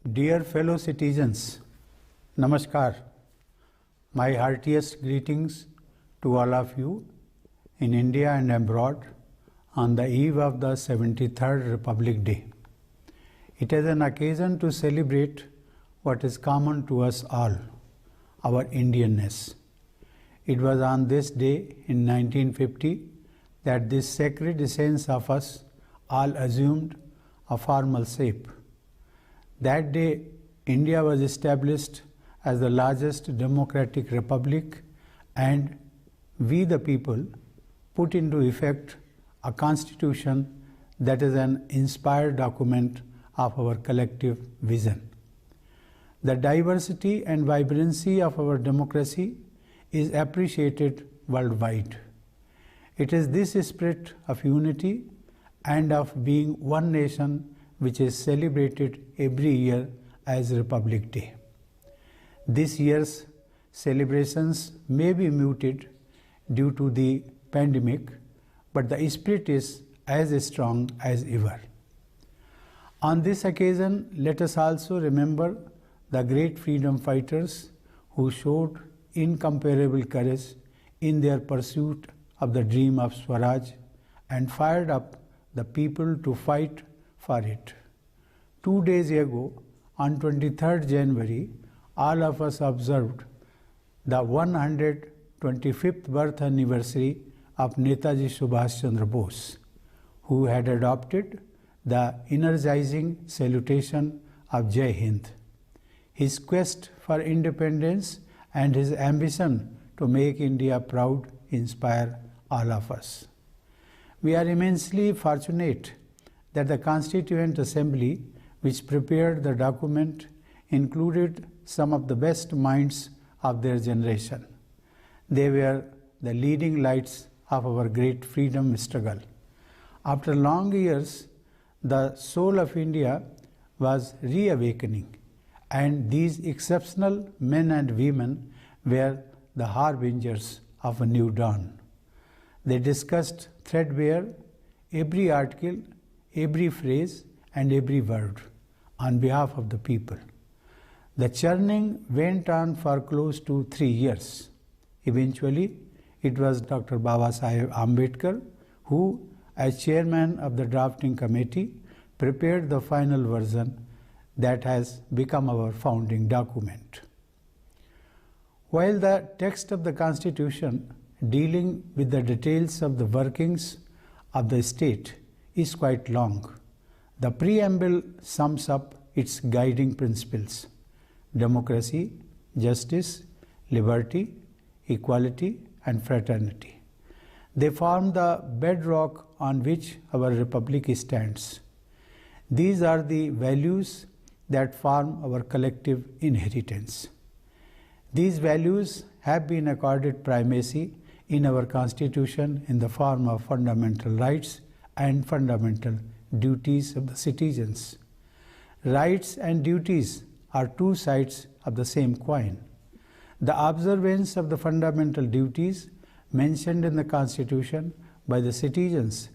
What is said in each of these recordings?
Dear fellow citizens, Namaskar. My heartiest greetings to all of you in India and abroad on the eve of the 73rd Republic Day. It is an occasion to celebrate what is common to us all, our Indianness. It was on this day in 1950 that this sacred essence of us all assumed a formal shape. That day, India was established as the largest democratic republic, and we the people put into effect a constitution that is an inspired document of our collective vision. The diversity and vibrancy of our democracy is appreciated worldwide. It is this spirit of unity and of being one nation which is celebrated every year as Republic Day. This year's celebrations may be muted due to the pandemic, but the spirit is as strong as ever. On this occasion, let us also remember the great freedom fighters who showed incomparable courage in their pursuit of the dream of Swaraj and fired up the people to fight for it. 2 days ago, on 23rd January, all of us observed the 125th birth anniversary of Netaji Subhash Chandra Bose, who had adopted the energizing salutation of Jai Hind. His quest for independence and his ambition to make India proud inspire all of us. We are immensely fortunate that the Constituent Assembly, which prepared the document, included some of the best minds of their generation. They were the leading lights of our great freedom struggle. After long years, the soul of India was reawakening, and these exceptional men and women were the harbingers of a new dawn. They discussed threadbare every article, every phrase, and every word on behalf of the people. The churning went on for close to 3 years. Eventually, it was Dr. Babasaheb Ambedkar who, as chairman of the drafting committee, prepared the final version that has become our founding document. While the text of the Constitution dealing with the details of the workings of the state is quite long, the preamble sums up its guiding principles: democracy, justice, liberty, equality, and fraternity. They form the bedrock on which our republic stands. These are the values that form our collective inheritance. These values have been accorded primacy in our Constitution in the form of fundamental rights and fundamental duties of the citizens. Rights and duties are two sides of the same coin. The observance of the fundamental duties mentioned in the Constitution by the citizens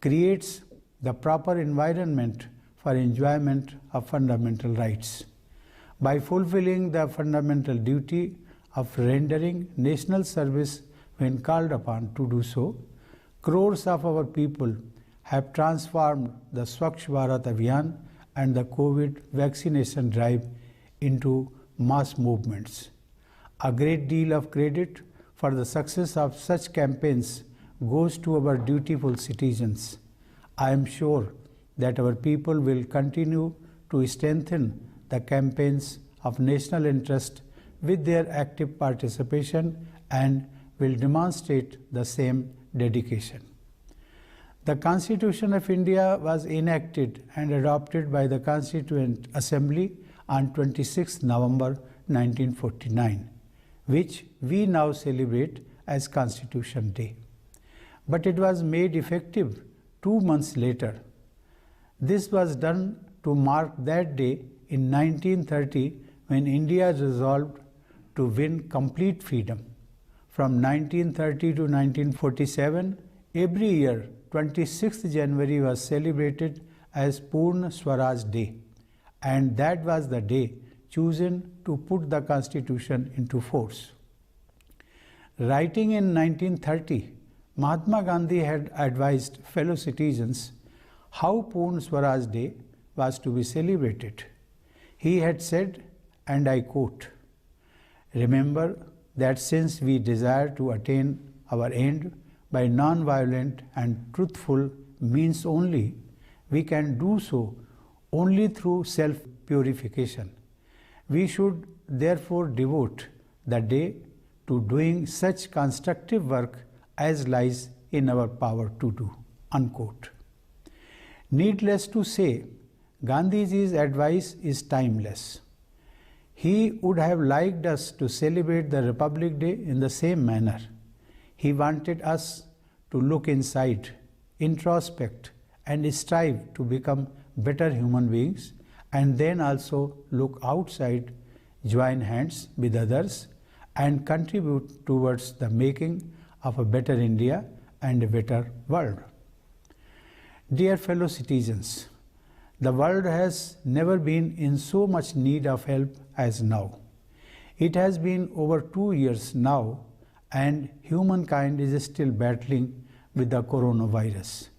creates the proper environment for enjoyment of fundamental rights. By fulfilling the fundamental duty of rendering national service when called upon to do so, crores of our people have transformed the Swachh Bharat Abhiyan and the COVID vaccination drive into mass movements. A great deal of credit for the success of such campaigns goes to our dutiful citizens. I am sure that our people will continue to strengthen the campaigns of national interest with their active participation and will demonstrate the same dedication. The Constitution of India was enacted and adopted by the Constituent Assembly on 26 November 1949, which we now celebrate as Constitution Day. But it was made effective 2 months later. This was done to mark that day in 1930 when India resolved to win complete freedom. From 1930 to 1947, every year 26th January was celebrated as Purna Swaraj Day, and that was the day chosen to put the Constitution into force. Writing in 1930, Mahatma Gandhi had advised fellow citizens how Purna Swaraj Day was to be celebrated. He had said, and I quote, "Remember that since we desire to attain our end by non-violent and truthful means only, we can do so only through self-purification. We should therefore devote the day to doing such constructive work as lies in our power to do." Unquote. Needless to say, Gandhiji's advice is timeless. He would have liked us to celebrate the Republic Day in the same manner. He wanted us to look inside, introspect, and strive to become better human beings, and then also look outside, join hands with others, and contribute towards the making of a better India and a better world. Dear fellow citizens, the world has never been in so much need of help as now. It has been over 2 years now, and humankind is still battling with the coronavirus.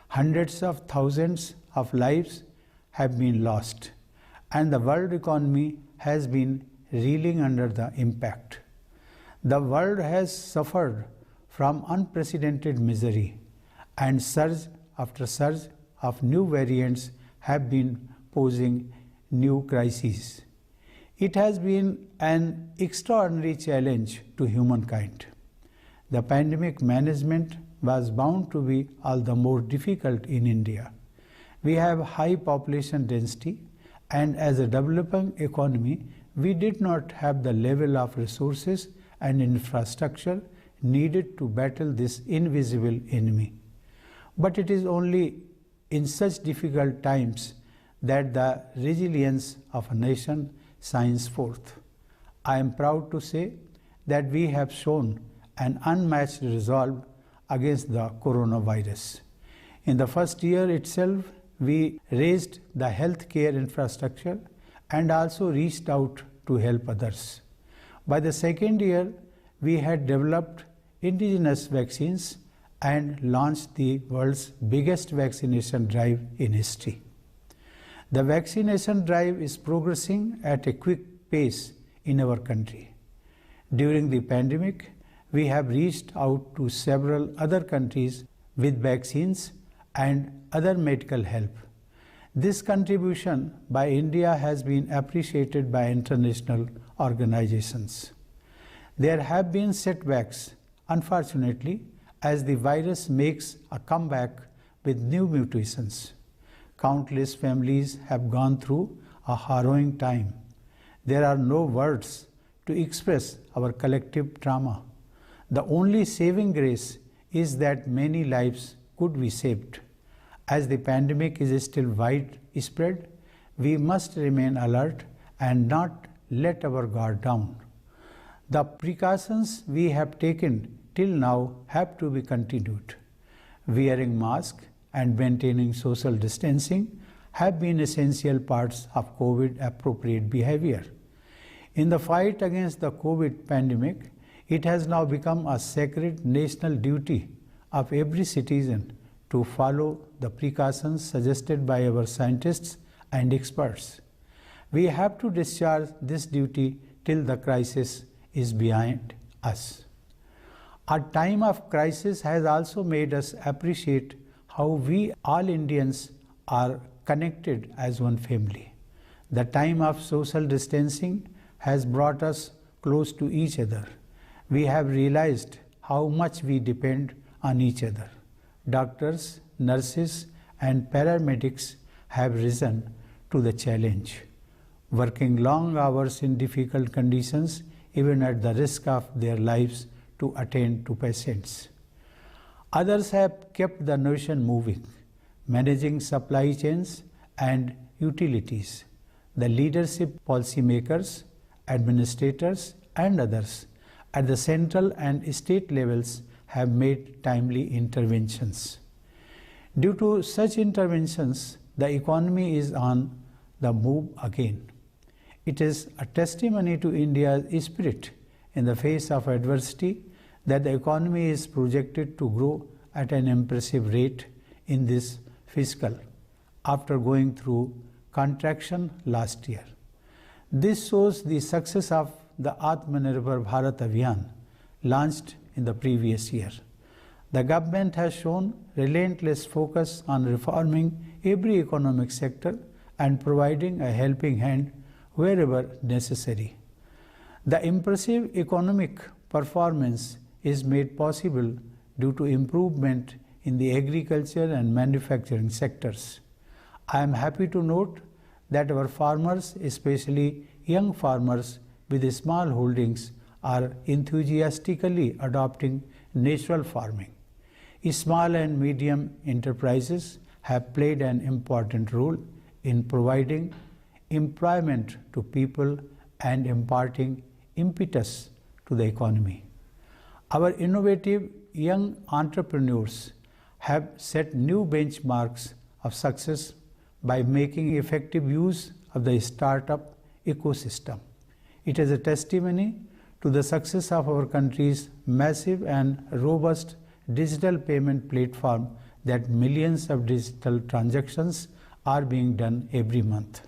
Hundreds of thousands of lives have been lost, and the world economy has been reeling under the impact. The world has suffered from unprecedented misery, and surge after surge of new variants have been posing new crises. It has been an extraordinary challenge to humankind. The pandemic management was bound to be all the more difficult in India. We have high population density, and as a developing economy, we did not have the level of resources and infrastructure needed to battle this invisible enemy. But it is only in such difficult times that the resilience of a nation shines forth. I am proud to say that we have shown an unmatched resolve against the coronavirus. In the first year itself, we raised the healthcare infrastructure and also reached out to help others. By the second year, we had developed indigenous vaccines and launched the world's biggest vaccination drive in history. The vaccination drive is progressing at a quick pace in our country. During the pandemic, we have reached out to several other countries with vaccines and other medical help. This contribution by India has been appreciated by international organizations. There have been setbacks, unfortunately, as the virus makes a comeback with new mutations. Countless families have gone through a harrowing time. There are no words to express our collective trauma. The only saving grace is that many lives could be saved. As the pandemic is still widespread, we must remain alert and not let our guard down. The precautions we have taken till now have to be continued. Wearing masks and maintaining social distancing have been essential parts of COVID-appropriate behavior. In the fight against the COVID pandemic, it has now become a sacred national duty of every citizen to follow the precautions suggested by our scientists and experts. We have to discharge this duty till the crisis is behind us. Our time of crisis has also made us appreciate how we all Indians are connected as one family. The time of social distancing has brought us close to each other. We have realized how much we depend on each other. Doctors, nurses, and paramedics have risen to the challenge, working long hours in difficult conditions, even at the risk of their lives, to attend to patients. Others have kept the nation moving, managing supply chains and utilities. The leadership, policymakers, administrators, and others at the central and state levels have made timely interventions. Due to such interventions, the economy is on the move again. It is a testimony to India's spirit in the face of adversity that the economy is projected to grow at an impressive rate in this fiscal after going through contraction last year. This shows the success of the Atmanirbhar Bharat Abhiyan launched in the previous year. The government has shown relentless focus on reforming every economic sector and providing a helping hand wherever necessary. The impressive economic performance is made possible due to improvement in the agriculture and manufacturing sectors. I am happy to note that our farmers, especially young farmers with small holdings, are enthusiastically adopting natural farming. Small and medium enterprises have played an important role in providing employment to people and imparting impetus to the economy. Our innovative young entrepreneurs have set new benchmarks of success by making effective use of the startup ecosystem. It is a testimony to the success of our country's massive and robust digital payment platform that millions of digital transactions are being done every month.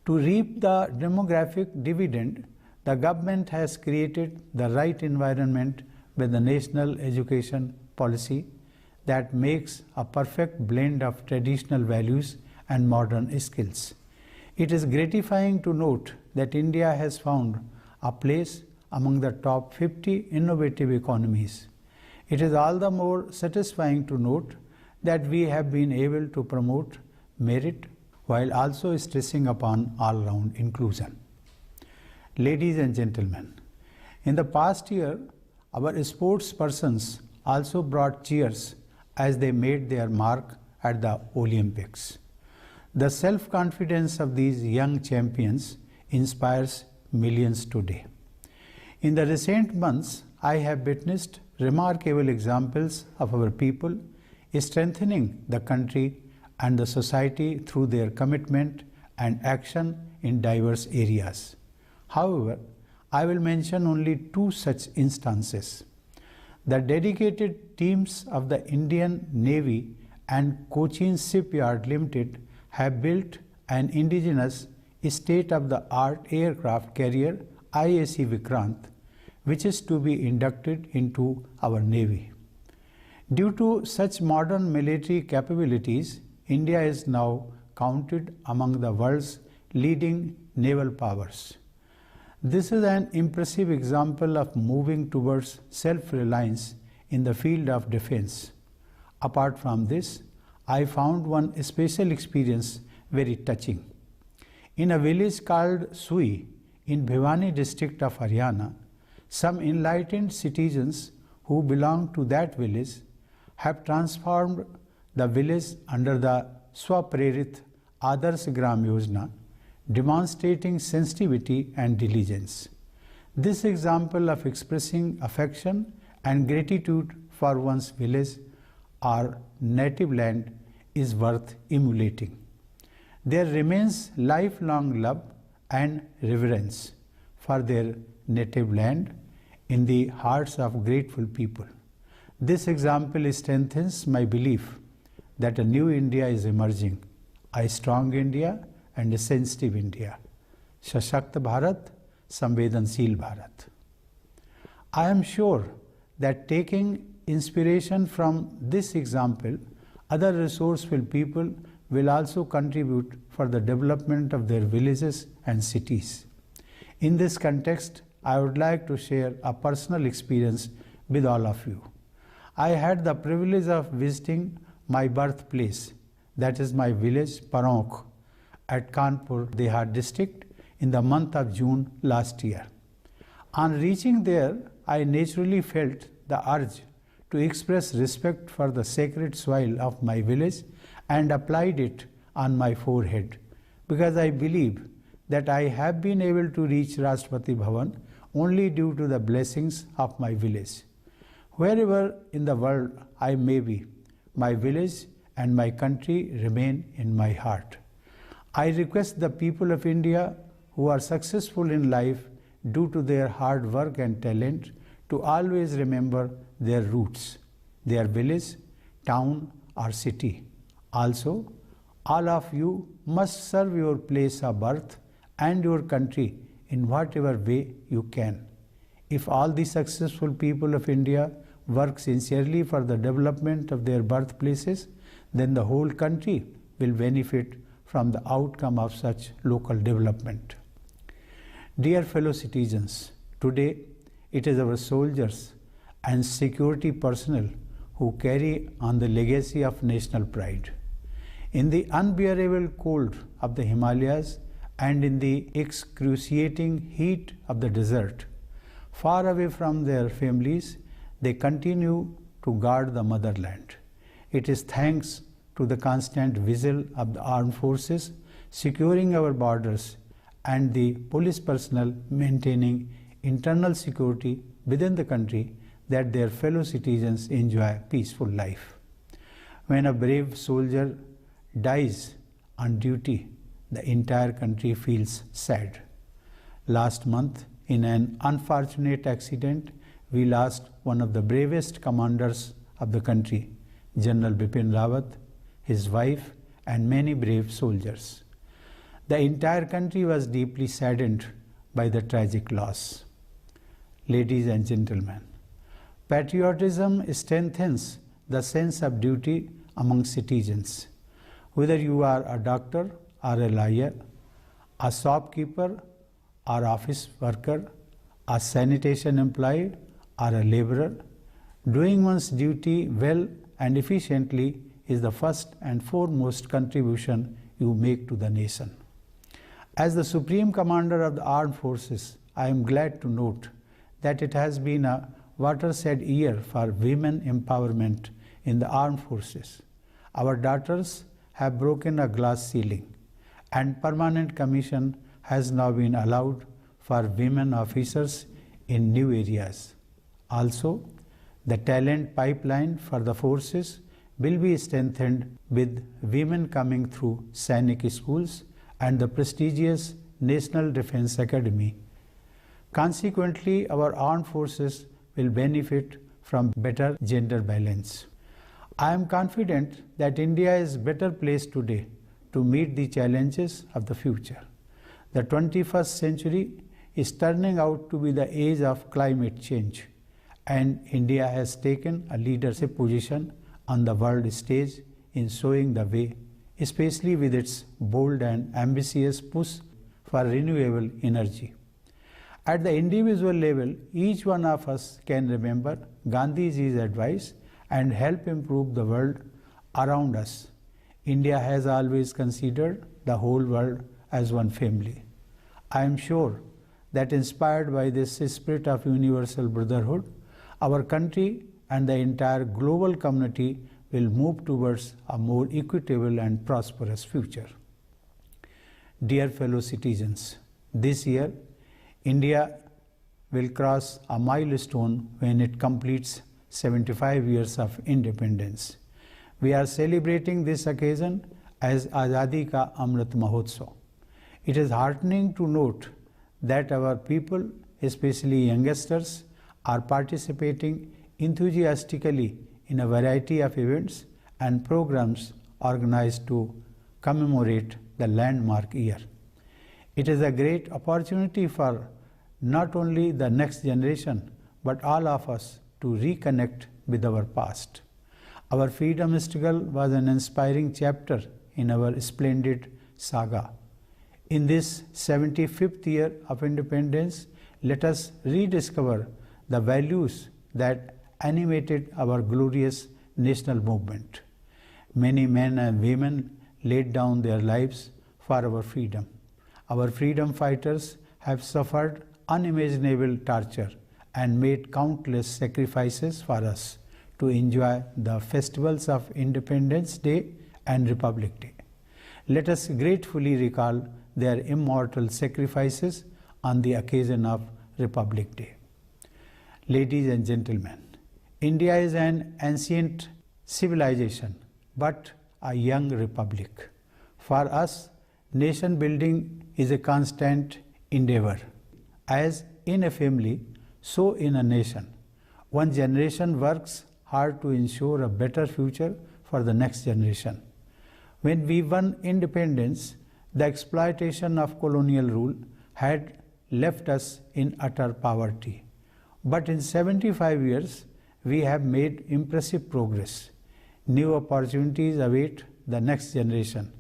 To reap the demographic dividend, the government has created the right environment with the national education policy that makes a perfect blend of traditional values and modern skills. It is gratifying to note that India has found a place among the top 50 innovative economies. It is all the more satisfying to note that we have been able to promote merit while also stressing upon all-round inclusion. Ladies and gentlemen, in the past year, our sports persons also brought cheers as they made their mark at the Olympics. The self-confidence of these young champions inspires millions today. In the recent months, I have witnessed remarkable examples of our people strengthening the country and the society through their commitment and action in diverse areas. However, I will mention only two such instances. The dedicated teams of the Indian Navy and Cochin Shipyard Limited have built an indigenous state-of-the-art aircraft carrier IAC Vikrant, which is to be inducted into our Navy. Due to such modern military capabilities, India is now counted among the world's leading naval powers. This is an impressive example of moving towards self-reliance in the field of defense. Apart from this, I found one special experience very touching. In a village called Sui in Bhiwani district of Haryana, some enlightened citizens who belong to that village have transformed the village under the Swaprerit Adarsh Gram Yojana, demonstrating sensitivity and diligence. This example of expressing affection and gratitude for one's village or native land is worth emulating. There remains lifelong love and reverence for their native land in the hearts of grateful people. This example strengthens my belief that a new India is emerging, a strong India and a sensitive India. Sashakt Bharat, Samvedansheel Bharat. I am sure that taking inspiration from this example, other resourceful people will also contribute for the development of their villages and cities. In this context, I would like to share a personal experience with all of you. I had the privilege of visiting my birthplace, that is my village Paronk, at Kanpur, Dehad district in the month of June last year. On reaching there, I naturally felt the urge to express respect for the sacred soil of my village and applied it on my forehead, because I believe that I have been able to reach Rashtrapati Bhavan only due to the blessings of my village. Wherever in the world I may be, my village and my country remain in my heart. I request the people of India who are successful in life due to their hard work and talent to always remember their roots, their village, town or city. Also, all of you must serve your place of birth and your country in whatever way you can. If all the successful people of India work sincerely for the development of their birthplaces, then the whole country will benefit from the outcome of such local development. Dear fellow citizens, today it is our soldiers and security personnel who carry on the legacy of national pride. In the unbearable cold of the Himalayas and in the excruciating heat of the desert, far away from their families, they continue to guard the motherland. It is thanks to the constant vigil of the armed forces securing our borders and the police personnel maintaining internal security within the country that their fellow citizens enjoy peaceful life. When a brave soldier dies on duty, the entire country feels sad. Last month, in an unfortunate accident, we lost one of the bravest commanders of the country, General Bipin Rawat, his wife, and many brave soldiers. The entire country was deeply saddened by the tragic loss. Ladies and gentlemen, patriotism strengthens the sense of duty among citizens. Whether you are a doctor or a lawyer, a shopkeeper or office worker, a sanitation employee or a laborer, doing one's duty well and efficiently is the first and foremost contribution you make to the nation. As the Supreme Commander of the Armed Forces, I am glad to note that it has been a watershed year for women empowerment in the armed forces. Our daughters have broken a glass ceiling, and permanent commission has now been allowed for women officers in new areas. Also, the talent pipeline for the forces will be strengthened with women coming through Sainik schools and the prestigious National Defence Academy. Consequently, our armed forces will benefit from better gender balance. I am confident that India is better placed today to meet the challenges of the future. The 21st century is turning out to be the age of climate change, and India has taken a leadership position on the world stage in showing the way, especially with its bold and ambitious push for renewable energy. At the individual level, each one of us can remember Gandhiji's advice and help improve the world around us. India has always considered the whole world as one family. I am sure that inspired by this spirit of universal brotherhood, our country and the entire global community will move towards a more equitable and prosperous future. Dear fellow citizens, this year, India will cross a milestone when it completes 75 years of independence. We are celebrating this occasion as Azadi Ka Amrit Mahotsav. It is heartening to note that our people, especially youngsters, are participating enthusiastically in a variety of events and programs organized to commemorate the landmark year. It is a great opportunity for not only the next generation but all of us to reconnect with our past. Our freedom struggle was an inspiring chapter in our splendid saga. In this 75th year of independence, let us rediscover the values that animated our glorious national movement. Many men and women laid down their lives for our freedom. Our freedom fighters have suffered unimaginable torture and made countless sacrifices for us to enjoy the festivals of Independence Day and Republic Day. Let us gratefully recall their immortal sacrifices on the occasion of Republic Day. Ladies and gentlemen, India is an ancient civilization but a young republic. For us, Nation building is a constant endeavor. As in a family, so in a nation. One generation works hard to ensure a better future for the next generation. When we won independence, the exploitation of colonial rule had left us in utter poverty. But in 75 years, we have made impressive progress. New opportunities await the next generation.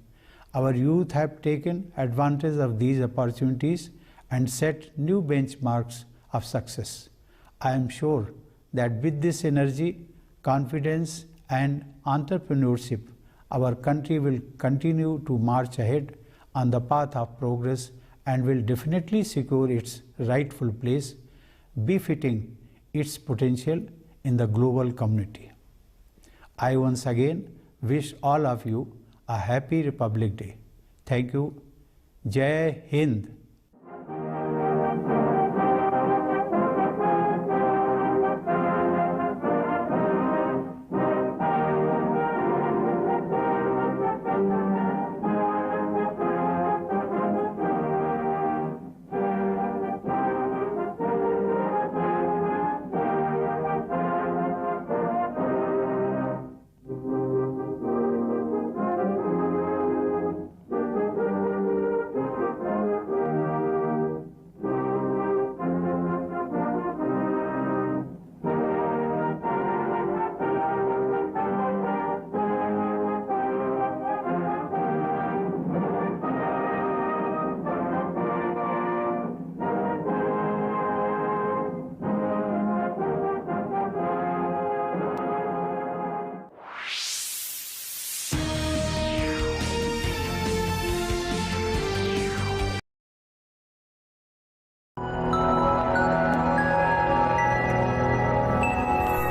Our youth have taken advantage of these opportunities and set new benchmarks of success. I am sure that with this energy, confidence, and entrepreneurship, our country will continue to march ahead on the path of progress and will definitely secure its rightful place, befitting its potential in the global community. I once again wish all of you a happy Republic Day. Thank you. Jai Hind.